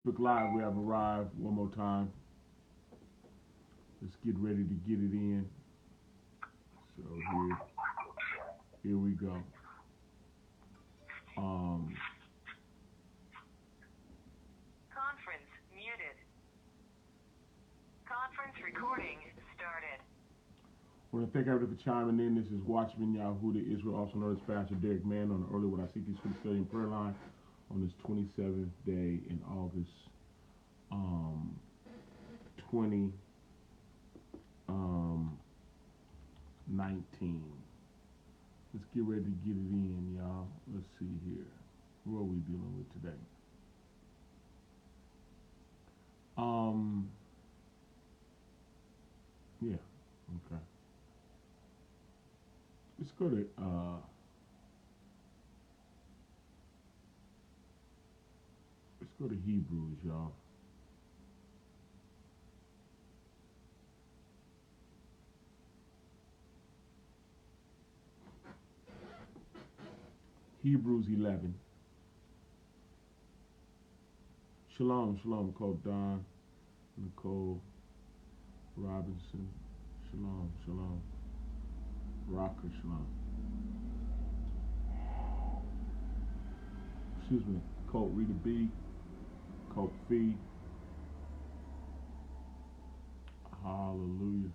Facebook Live, we have arrived one more time. Let's get ready to get it in. So here we go. Um, Conference muted. Conference recording started. I want to thank everybody for chiming in. This is Watchman Yahudah Israel, also known as Pastor Derek Mann, on the Early What I Seek These Scripture Study and Prayer Line on this 27th day in August 2019. Let's get ready to get it in, y'all. Let's see here. What are we dealing with today? Yeah, okay. Let's go to Hebrews, y'all. Hebrews 11. Shalom, shalom, Coach Don, Nicole Robinson. Shalom, shalom. Rocker, shalom. Excuse me, Colt Rita B, Colt Fee. Hallelujah.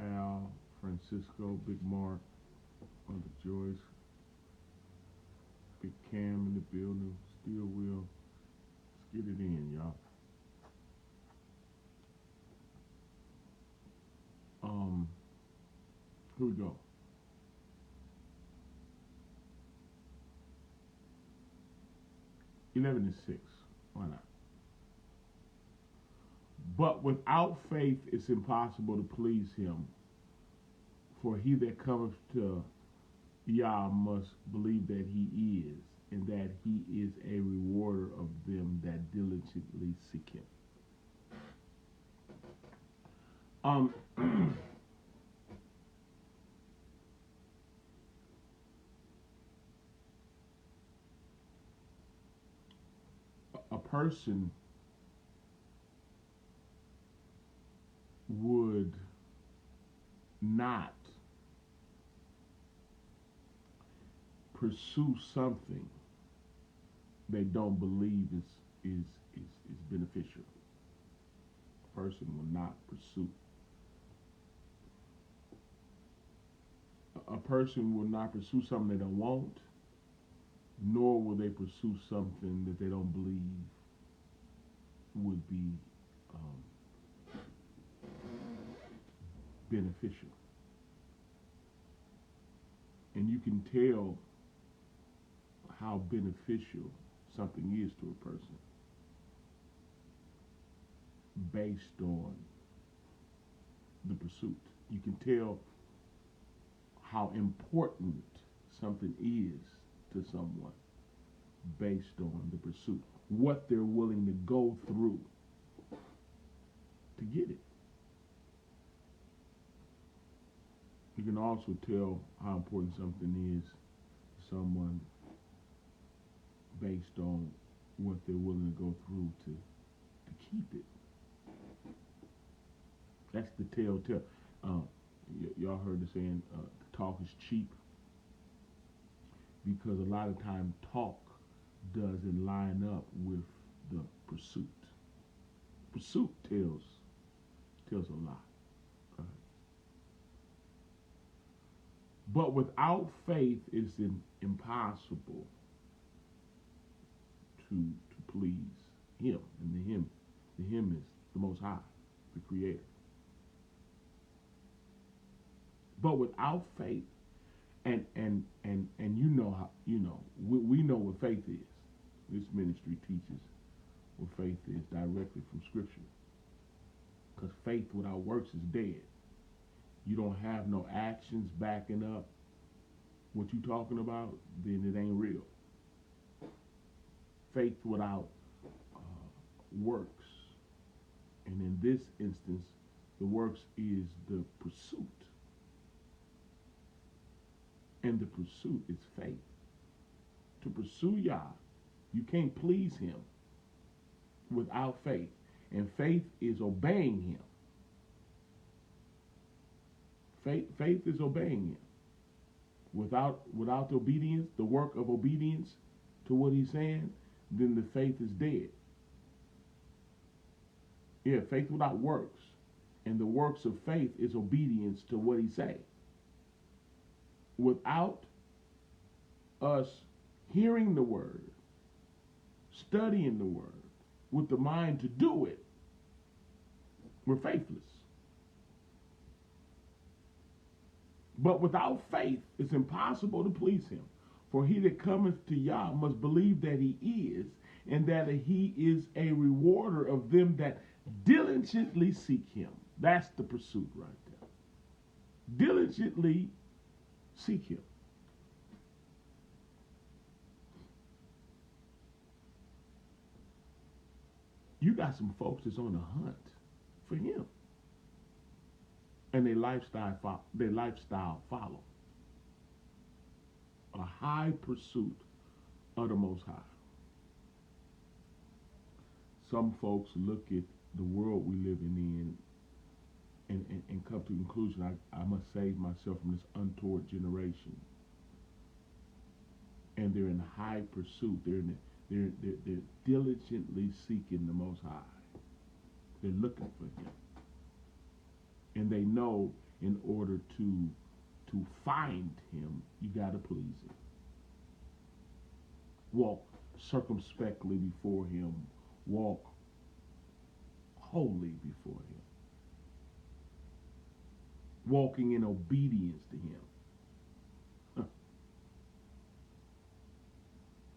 Al, Francisco, Big Mark, Mother Joyce, Big Cam in the building, Steel Wheel. Let's get it in, y'all. Here we go. (11 and 6). Why not? But without faith it's impossible to please him. For he that cometh to Yah must believe that he is, and that he is a rewarder of them that diligently seek him. A person would not pursue something they don't believe is beneficial. A person will not pursue. A person will not pursue something they don't want, nor will they pursue something that they don't believe would be beneficial. And you can tell how beneficial something is to a person based on the pursuit. You can tell how important something is to someone based on the pursuit, what they're willing to go through to get it. You can also tell how important something is to someone based on what they're willing to go through to keep it. That's the telltale. Y'all heard the saying, talk is cheap, because a lot of time talk doesn't line up with the pursuit. Pursuit tells a lot. But without faith it's impossible to please him. And the him is the Most High, the Creator. But without faith, and you know how, we know what faith is. This ministry teaches what faith is directly from Scripture. Because faith without works is dead. You don't have no actions backing up what you talking about, then it ain't real. Faith without works, and in this instance, the works is the pursuit. And the pursuit is faith. To pursue Yah You can't please him without faith. And faith is obeying him. Faith is obeying him. Without the obedience, the work of obedience to what he's saying, then the faith is dead. Yeah, faith without works. And the works of faith is obedience to what he say. Without us hearing the word, studying the word, with the mind to do it, we're faithless. But without faith, it's impossible to please him. For he that cometh to Yah must believe that he is, and that he is a rewarder of them that diligently seek him. That's the pursuit right there. Diligently seek him. You got some folks that's on the hunt for him. And their lifestyle follow. A high pursuit of the Most High. Some folks look at the world we living in and come to the conclusion, I must save myself from this untoward generation. And they're in high pursuit. They're diligently seeking the Most High. They're looking for him. And they know in order to find him, you got to please him. Walk circumspectly before him. Walk holy before him. Walking in obedience to him.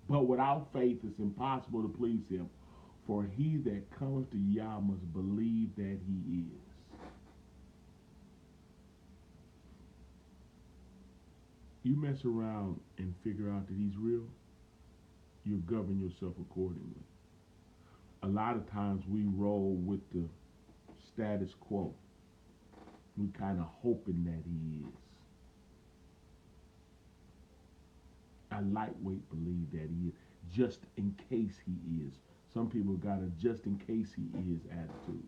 But without faith, it's impossible to please him. For he that cometh to Yah must believe that he is. You mess around and figure out that he's real, you govern yourself accordingly. A lot of times we roll with the status quo. We kind of hoping that he is. I lightweight believe that he is, just in case he is. Some people got a just in case he is attitude.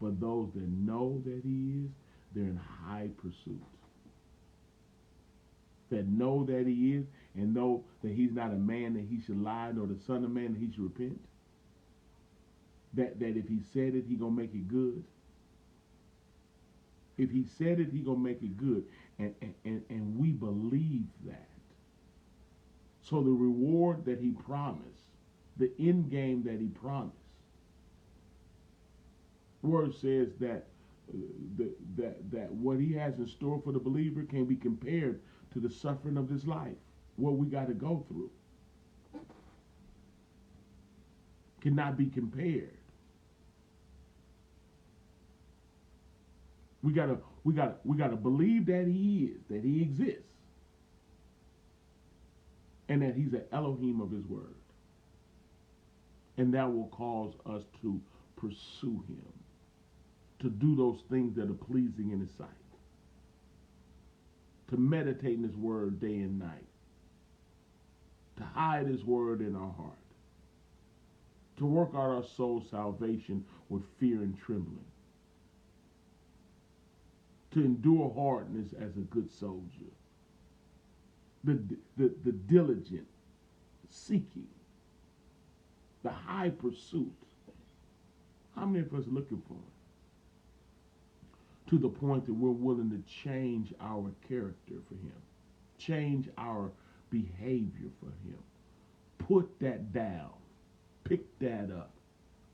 But those that know that he is, they're in high pursuit. That know that he is, and know that he's not a man that he should lie, nor the son of man that he should repent. That if he said it, he gonna make it good. If he said it, he gonna make it good. And we believe that. So the reward that he promised, the end game that he promised, word says that that what he has in store for the believer can be compared to the suffering of this life, what we got to go through. Cannot be compared. We gotta believe that he is, that he exists, and that he's an Elohim of his word. And that will cause us to pursue him, to do those things that are pleasing in his sight, to meditate in his word day and night, to hide his word in our heart, to work out our soul's salvation with fear and trembling, to endure hardness as a good soldier, the diligent seeking, the high pursuit. How many of us are looking for it? To the point that we're willing to change our character for him, change our behavior for him, put that down, pick that up,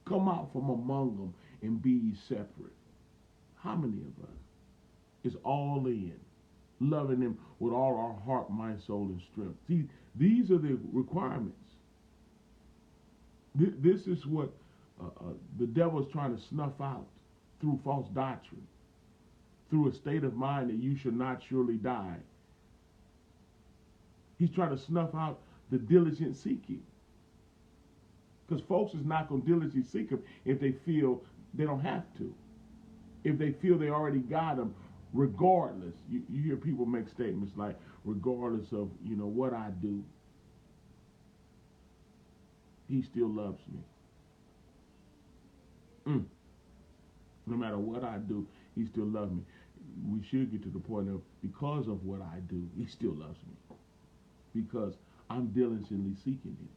come out from among them and be ye separate. How many of us is all in, loving him with all our heart, mind, soul, and strength? See, these are the requirements. This is what the devil is trying to snuff out through false doctrine, through a state of mind that you should not surely die. He's trying to snuff out the diligent seeking. Because folks is not going to diligently seek him if they feel they don't have to. If they feel they already got him, regardless. You hear people make statements like, regardless of, what I do. He still loves me. No matter what I do, he still loves me. We should get to the point of, because of what I do, he still loves me. Because I'm diligently seeking him.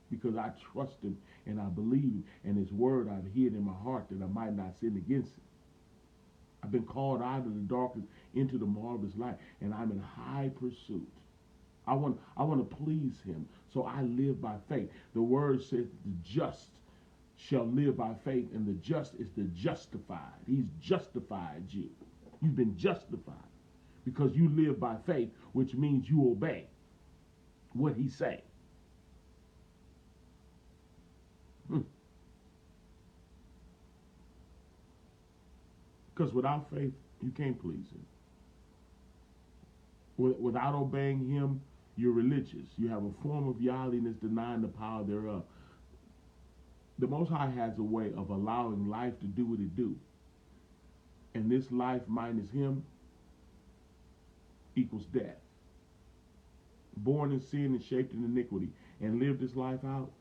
Because I trust him and I believe him, and his word I've hid in my heart that I might not sin against it. I've been called out of the darkness into the marvelous light, and I'm in high pursuit. I want to please him, so I live by faith. The word says the just shall live by faith, and the just is the justified. He's justified you. You've been justified because you live by faith, which means you obey what he say. Because without faith, you can't please him. Without obeying him, you're religious. You have a form of godliness denying the power thereof. The Most High has a way of allowing life to do what it do. And this life minus him equals death. Born in sin and shaped in iniquity, and live this life out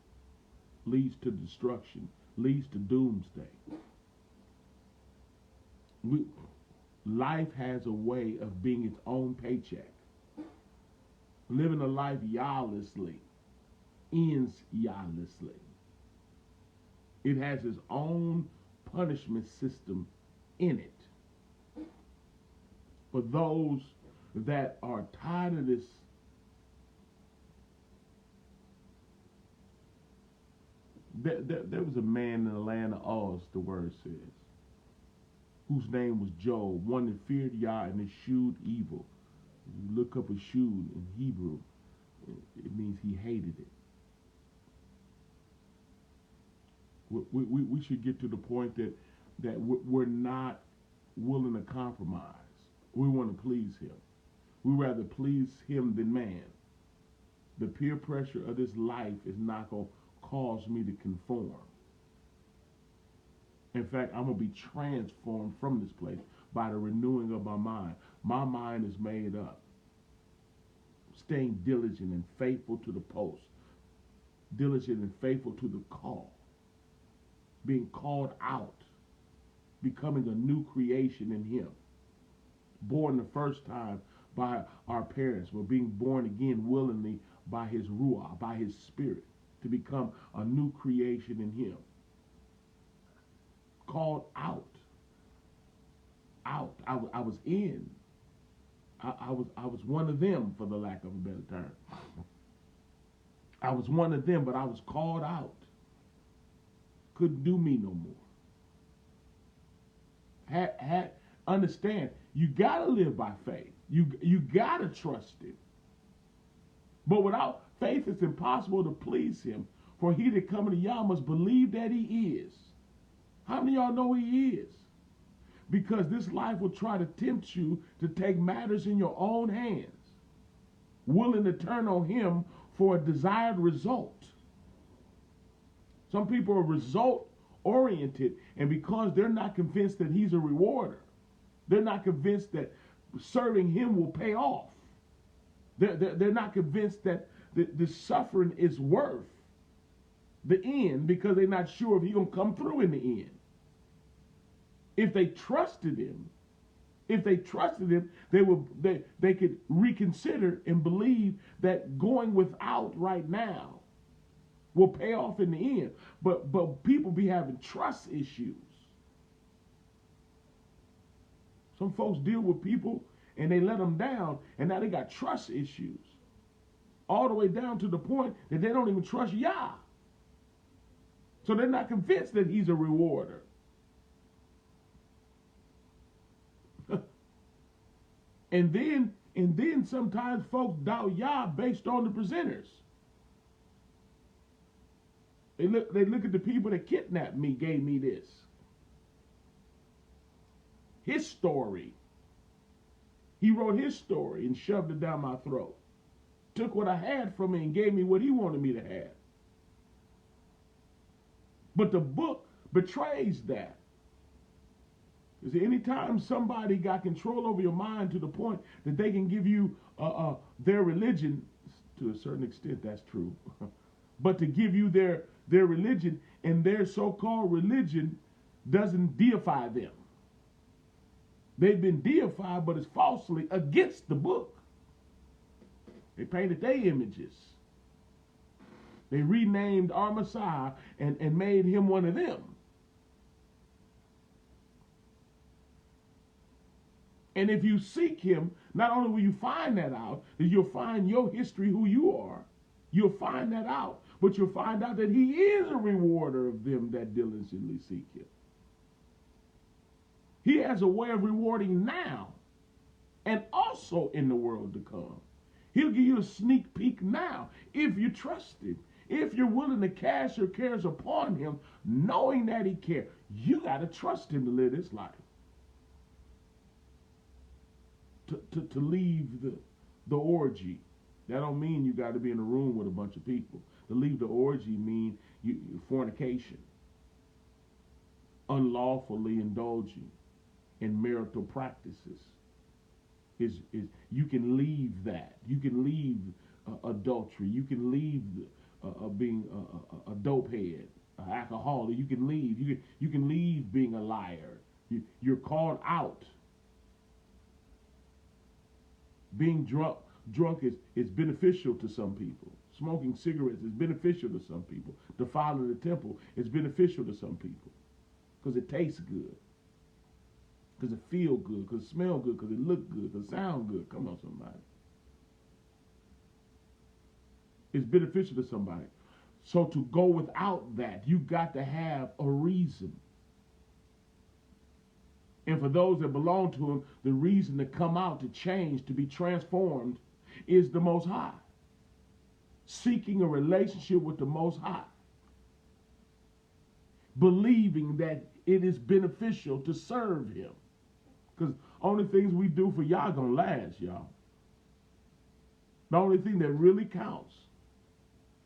leads to destruction, leads to doomsday. Life has a way of being its own paycheck. Living a life yawlessly ends yawlessly. It has its own punishment system in it. For those that are tired of this, there was a man in the land of Oz, the word says, whose name was Job, one that feared Yah and eschewed evil. If you look up eschewed in Hebrew, it means he hated it. We should get to the point that we're not willing to compromise. We want to please him. We rather please him than man. The peer pressure of this life is not going to cause me to conform. In fact, I'm going to be transformed from this place by the renewing of my mind. My mind is made up. Staying diligent and faithful to the post. Diligent and faithful to the call. Being called out. Becoming a new creation in him. Born the first time by our parents. We're being born again willingly by his ruah, by his spirit. To become a new creation in him. Called out. I was in. I was one of them, for the lack of a better term. I was one of them, but I was called out. Couldn't do me no more. Understand, you gotta live by faith. You gotta trust him. But without faith, it's impossible to please him. For he that cometh to Yah must believe that he is. How many of y'all know he is? Because this life will try to tempt you to take matters in your own hands, willing to turn on him for a desired result. Some people are result oriented, and because they're not convinced that he's a rewarder, they're not convinced that serving him will pay off. They're not convinced that the suffering is worth the end, because they're not sure if he's going to come through in the end. If they trusted him, they could reconsider and believe that going without right now will pay off in the end. But people be having trust issues. Some folks deal with people and they let them down, and now they got trust issues. All the way down to the point that they don't even trust Yah. So they're not convinced that he's a rewarder. And then sometimes folks doubt Yah based on the presenters. They look at the people that kidnapped me, gave me this. His story. He wrote his story and shoved it down my throat. Took what I had from me and gave me what he wanted me to have. But the book betrays that. Because anytime somebody got control over your mind to the point that they can give you their religion, to a certain extent that's true, but to give you their religion, and their so-called religion doesn't deify them. They've been deified, but it's falsely against the book. They painted their images. They renamed our Messiah and made him one of them. And if you seek him, not only will you find that out, that you'll find your history, who you are. You'll find that out. But you'll find out that he is a rewarder of them that diligently seek him. He has a way of rewarding now and also in the world to come. He'll give you a sneak peek now if you trust him. If you're willing to cast your cares upon him, knowing that he cares. You got to trust him to live this life. To leave the orgy. That don't mean you got to be in a room with a bunch of people. To leave the orgy mean fornication. Unlawfully indulging in marital practices. Is you can leave that. You can leave adultery. You can leave being a dope head, an alcoholic. You can leave. You can leave being a liar. You're called out. Being drunk is beneficial to some people. Smoking cigarettes is beneficial to some people. Defiling the temple is beneficial to some people because it tastes good, because it feels good, because it smells good, because it looks good, because it sounds good. Come on, somebody. It's beneficial to somebody. So to go without that, you got to have a reason. And for those that belong to him, the reason to come out, to change, to be transformed is the Most High. Seeking a relationship with the Most High. Believing that it is beneficial to serve him. Because only things we do for y'all gonna last, y'all. The only thing that really counts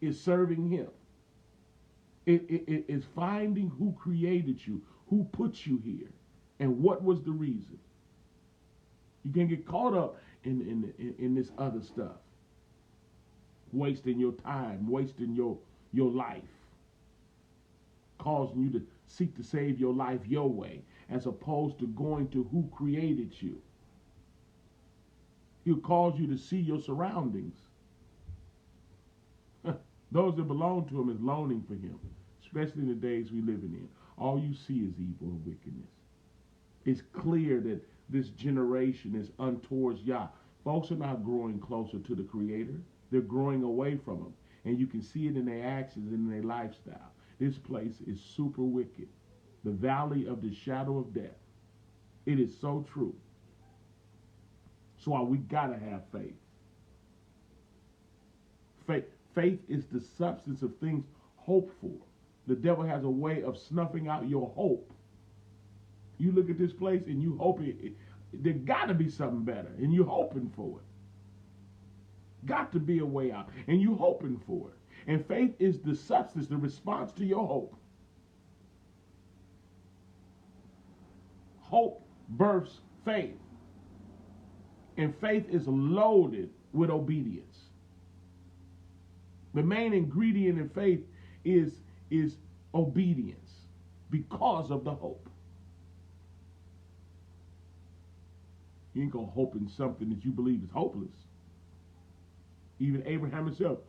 is serving him. It is finding who created you, who put you here, and what was the reason. You can't get caught up in this other stuff. Wasting your time, wasting your life. Causing you to seek to save your life your way, as opposed to going to who created you. He'll cause you to see your surroundings. Those that belong to him is longing for him, especially in the days we live in. All you see is evil and wickedness. It's clear that this generation is untowards Yah. Folks are not growing closer to the Creator. They're growing away from him. And you can see it in their actions and in their lifestyle. This place is super wicked. The valley of the shadow of death. It is so true. So we got to have faith. Faith is the substance of things hoped for. The devil has a way of snuffing out your hope. You look at this place and you hope there got to be something better, and you're hoping for it. Got to be a way out, and you're hoping for it. And faith is the substance, the response to your hope. Hope births faith. And faith is loaded with obedience. The main ingredient in faith is obedience because of the hope. You ain't going to hope in something that you believe is hopeless. Even Abraham himself,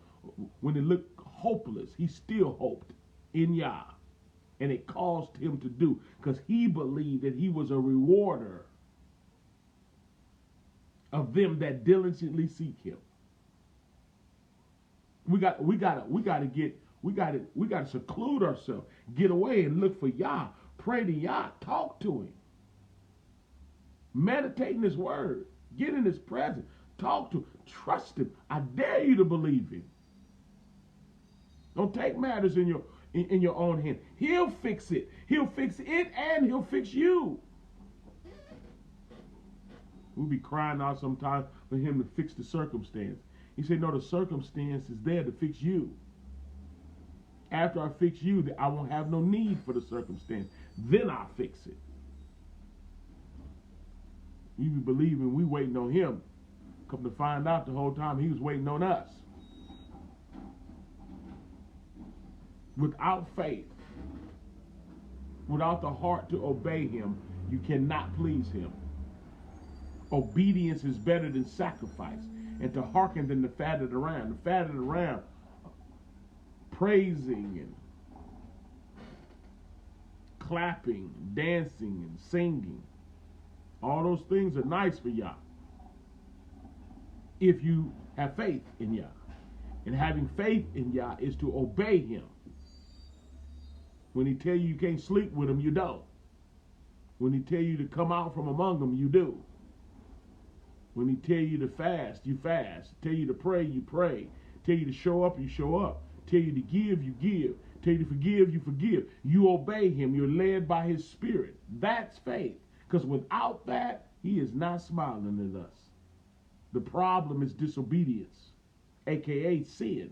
when it looked hopeless, he still hoped in Yah. And it caused him to do, because he believed that he was a rewarder of them that diligently seek him. We got to seclude ourselves, get away and look for Yah, pray to Yah, talk to him. Meditate in his word, get in his presence, talk to him, trust him. I dare you to believe him. Don't take matters in your own hand. He'll fix it. He'll fix it and he'll fix you. We'll be crying out sometimes for him to fix the circumstance. He said, no, the circumstance is there to fix you. After I fix you, I won't have no need for the circumstance. Then I'll fix it. We be believing we waiting on him. Come to find out the whole time he was waiting on us. Without faith, without the heart to obey him, you cannot please him. Obedience is better than sacrifice, and to hearken than the fat of the ram. The fat of the ram, praising and clapping, dancing and singing. All those things are nice for Yah, if you have faith in Yah. And having faith in Yah is to obey him. When he tell you can't sleep with him, you don't. When he tell you to come out from among them, you do. When he tell you to fast, you fast. Tell you to pray, you pray. Tell you to show up, you show up. Tell you to give, you give. Tell you to forgive, you forgive. You obey him. You're led by his spirit. That's faith. Because without that, he is not smiling at us. The problem is disobedience, a.k.a. sin.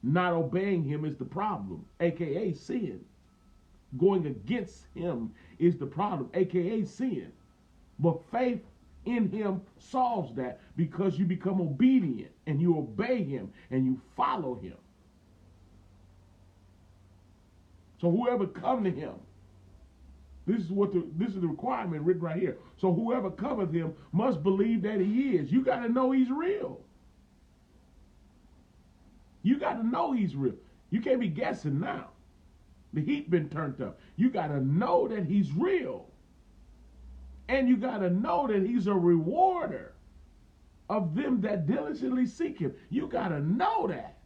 Not obeying him is the problem, a.k.a. sin. Going against him is the problem, a.k.a. sin. But faith in him solves that, because you become obedient and you obey him and you follow him. So whoever come to him, this is the requirement written right here. So whoever cometh him must believe that he is. You got to know he's real. You got to know he's real. You can't be guessing now. The heat been turned up. You got to know that he's real. And you got to know that he's a rewarder of them that diligently seek him. You got to know that.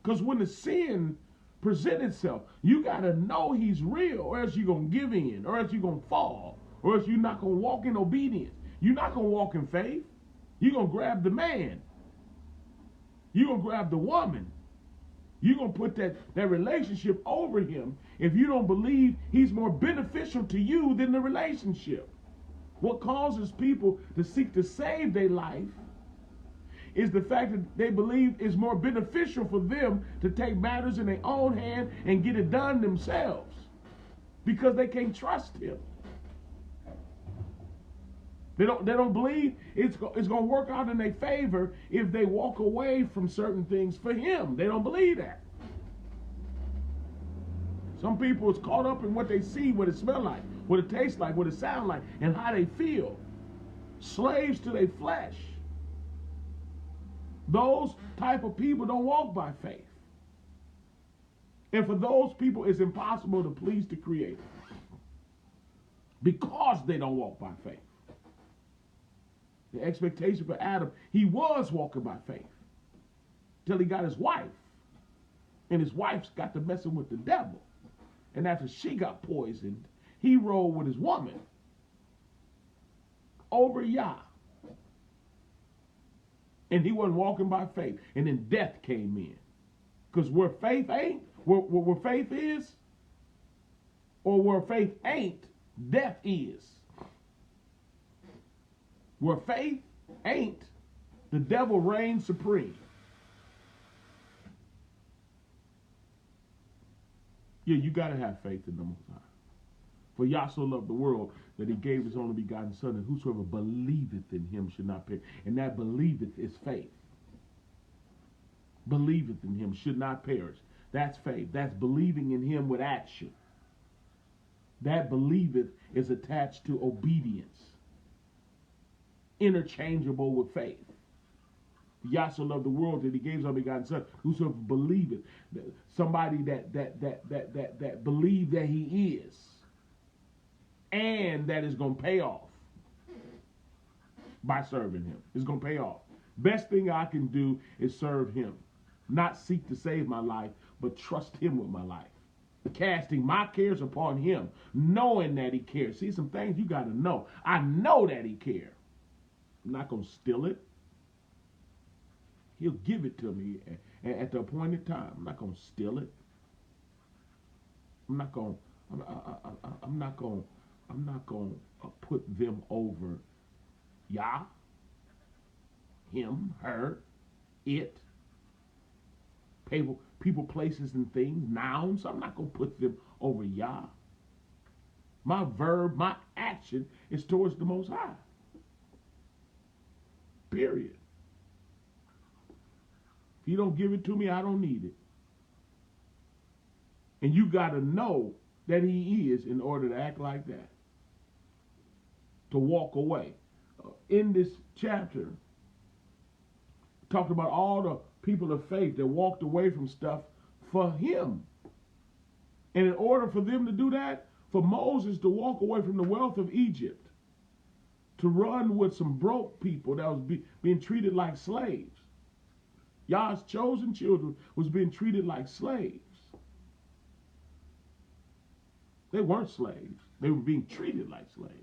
Because when the sin presents itself, you got to know he's real, or else you're going to give in, or else you're going to fall, or else you're not going to walk in obedience. You're not going to walk in faith. You're going to grab the man. You're going to grab the woman. You're going to put that relationship over him if you don't believe he's more beneficial to you than the relationship. What causes people to seek to save their life is the fact that they believe it's more beneficial for them to take matters in their own hand and get it done themselves, because they can't trust him. They don't believe it's going to work out in their favor if they walk away from certain things for him. They don't believe that. Some people is caught up in what they see, what it smells like, what it tastes like, what it sounds like, and how they feel. Slaves to their flesh. Those type of people don't walk by faith. And for those people, it's impossible to please the Creator, because they don't walk by faith. The expectation for Adam, he was walking by faith till he got his wife. And his wife's got to messing with the devil. And after she got poisoned, he rolled with his woman over Yah. And he wasn't walking by faith. And then death came in. Because where faith ain't, where faith is, or where faith ain't, death is. Where faith ain't, the devil reigns supreme. Yeah, you got to have faith in the Most High. For Yah so loved the world that he gave his only begotten Son, and whosoever believeth in him should not perish. And that believeth is faith. Believeth in him should not perish. That's faith. That's believing in him with action. That believeth is attached to obedience. Interchangeable with faith. Yah so loved the world that he gave his only begotten Son. Whosoever believeth, somebody that believe that he is, and that is going to pay off by serving him. It's going to pay off. Best thing I can do is serve him, not seek to save my life, but trust him with my life. Casting my cares upon him, knowing that he cares. See, some things you got to know. I know that he cares. I'm not going to steal it. He'll give it to me at the appointed time. I'm not going to steal it. I'm not going to put them over Yah, him, her, it, people, places, and things, nouns. I'm not going to put them over Yah. My verb, my action is towards the Most High. Period. He don't give it to me, I don't need it. And you got to know that he is in order to act like that. To walk away. In this chapter, talked about all the people of faith that walked away from stuff for him. And in order for them to do that, for Moses to walk away from the wealth of Egypt, to run with some broke people that was being treated like slaves. Yah's chosen children was being treated like slaves. They weren't slaves. They were being treated like slaves.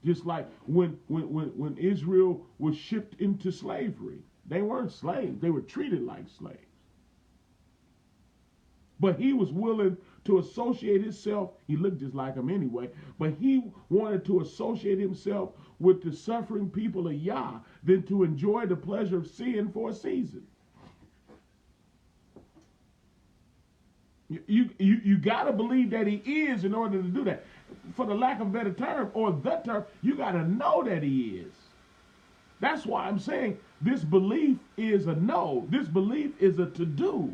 Just like when Israel was shipped into slavery, they weren't slaves. They were treated like slaves. But he was willing to associate himself, he looked just like him anyway, but he wanted to associate himself with the suffering people of Yah than to enjoy the pleasure of sin for a season. You got to believe that he is in order to do that. For the lack of a better term, or the term, you got to know that he is. That's why I'm saying this belief is a no. This belief is a to-do.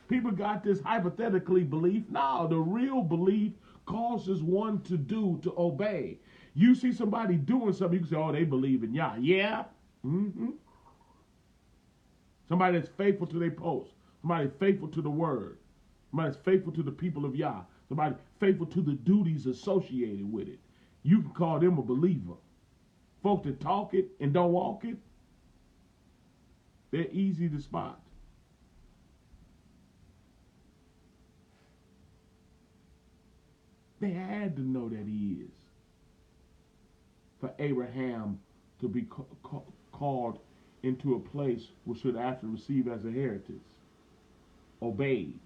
People got this hypothetically belief. No, the real belief causes one to do, to obey. You see somebody doing something, you can say, oh, they believe in Yah. Yeah. Mm-hmm. Somebody that's faithful to their post. Somebody faithful to the word. Somebody that's faithful to the people of Yah. Somebody faithful to the duties associated with it. You can call them a believer. Folks that talk it and don't walk it, they're easy to spot. They had to know that he is. For Abraham to be called into a place which should after receive as a heritage. Obeyed.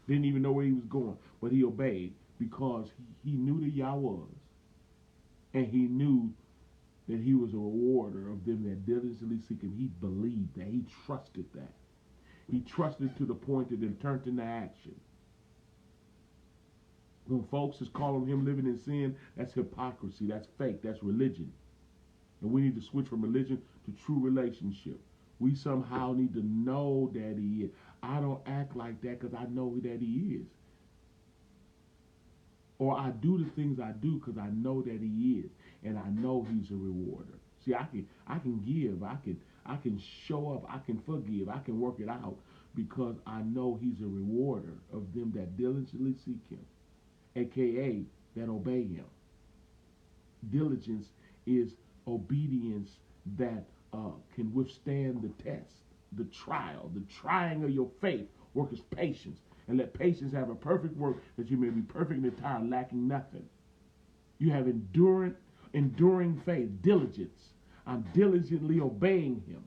Didn't even know where he was going, but he obeyed because he knew that Yah was. And he knew that he was a rewarder of them that diligently seek him. He believed that. He trusted that. He trusted to the point that it turned into action. When folks is calling him living in sin, that's hypocrisy, that's fake, that's religion. And we need to switch from religion to true relationship. We somehow need to know that he is. I don't act like that because I know that he is. Or I do the things I do because I know that he is. And I know he's a rewarder. See, I can give, I can show up, I can forgive, I can work it out because I know he's a rewarder of them that diligently seek him. AKA that obey him. Diligence is obedience that can withstand the test, the trial, the trying of your faith. Work is patience, and let patience have a perfect work that you may be perfect and entire, lacking nothing. You have enduring faith, diligence. I'm diligently obeying him,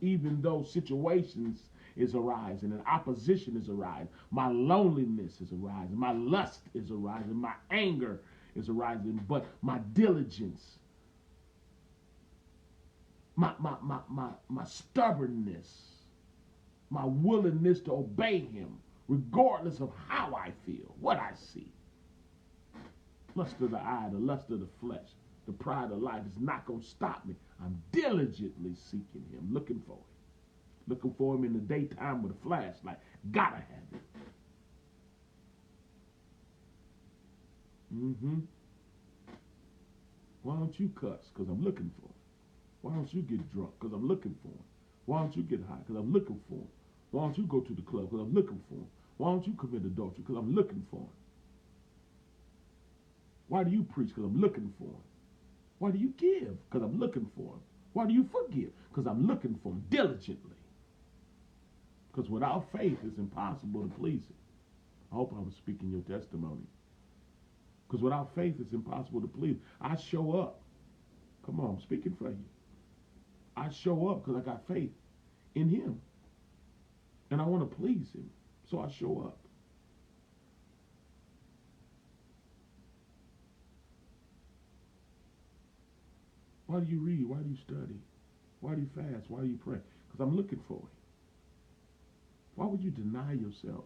even though situations is arising and opposition is arising. My loneliness is arising. My lust is arising. My anger is arising. But my diligence, my stubbornness, my willingness to obey him, regardless of how I feel, what I see. Lust of the eye, the lust of the flesh, the pride of life is not going to stop me. I'm diligently seeking him, looking for him. Looking for him in the daytime with a flashlight. Gotta have it. Why don't you cuss? Because I'm looking for him. Why don't you get drunk? Because I'm looking for him. Why don't you get high? Because I'm looking for him. Why don't you go to the club? Because I'm looking for him. Why don't you commit adultery? Because I'm looking for him. Why do you preach? Because I'm looking for him. Why do you give? Because I'm looking for him. Why do you forgive? Because I'm looking for him diligently. Because without faith, it's impossible to please him. I hope I was speaking your testimony. Because without faith, it's impossible to please. I show up. Come on, I'm speaking for you. I show up because I got faith in him. And I want to please him. So I show up. Why do you read? Why do you study? Why do you fast? Why do you pray? Because I'm looking for him. Why would you deny yourself?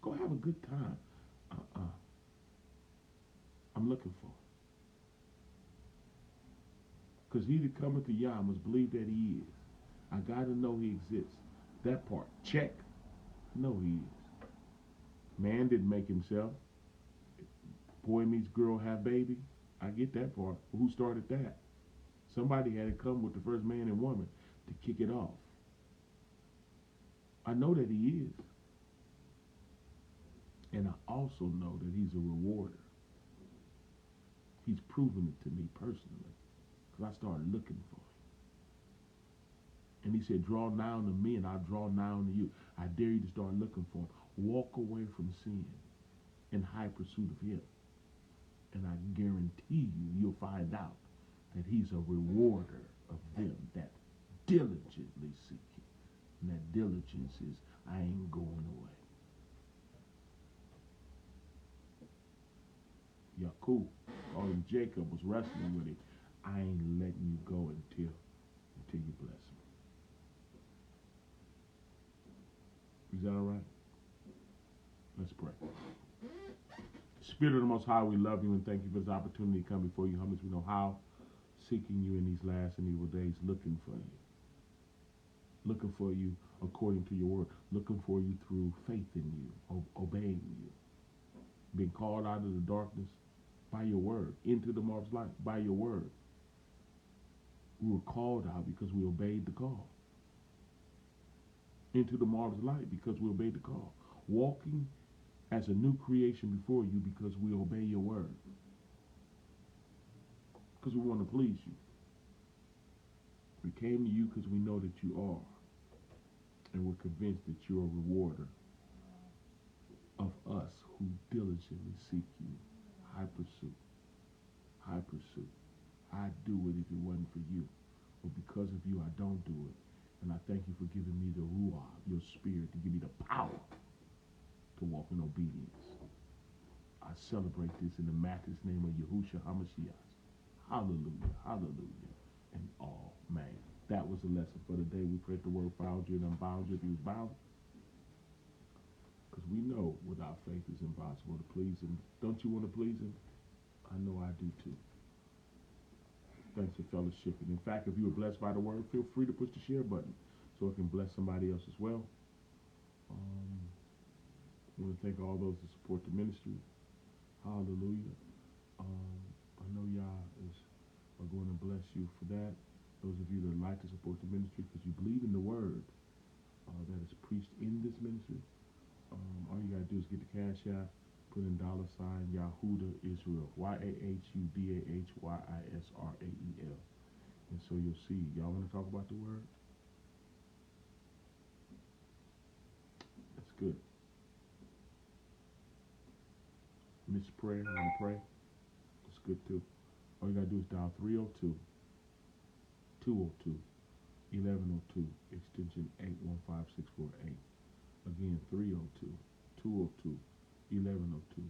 Go have a good time. I'm looking for him. Because he that cometh to Yah must believe that he is. I got to know he exists. That part, check. No, he is. Man didn't make himself. Boy meets girl, have baby. I get that part. But who started that? Somebody had to come with the first man and woman to kick it off. I know that he is. And I also know that he's a rewarder. He's proven it to me personally. Because I started looking for him. And he said, draw nigh unto me and I'll draw nigh unto you. I dare you to start looking for him. Walk away from sin in high pursuit of him. And I guarantee you, you'll find out that he's a rewarder of them that diligently seek him. And that diligence is, I ain't going away. Yahudah, called him Jacob, was wrestling with him. I ain't letting you go until you bless me. Is that all right? Let's pray. Spirit of the Most High, we love you and thank you for this opportunity to come before you, humble as we know how, seeking you in these last and evil days, looking for you. Looking for you according to your word. Looking for you through faith in you, obeying you. Being called out of the darkness by your word, into the marvelous light by your word. We were called out because we obeyed the call. Into the marvelous light because we obeyed the call. Walking as a new creation before you because we obey your word. Because we want to please you. We came to you because we know that you are. And we're convinced that you're a rewarder of us who diligently seek you. High pursuit. High pursuit. I'd do it if it wasn't for you. But because of you, I don't do it. And I thank you for giving me the ruah, your spirit, to give me the power to walk in obedience. I celebrate this in the matchless name of Yahushua HaMashiach. Hallelujah, hallelujah, and amen. That was the lesson for the day. We prayed the word found you and unbound you if he was bound. Because we know without faith it's impossible to please him. Don't you want to please him? I know I do too. Thanks for fellowshipping. In fact, if you were blessed by the word, feel free to push the share button so it can bless somebody else as well. I want to thank all those that support the ministry. Hallelujah. I know y'all are going to bless you for that. Those of you that like to support the ministry because you believe in the word that is preached in this ministry, all you got to do is get the cash app, put in $ Yahudah Israel, YAHUDAHYISRAEL. And so you'll see. Y'all want to talk about the word? That's good. Miss prayer, you want to pray? That's good too. All you got to do is dial 302-202-1102, extension 815648. Again, 302-202-1102,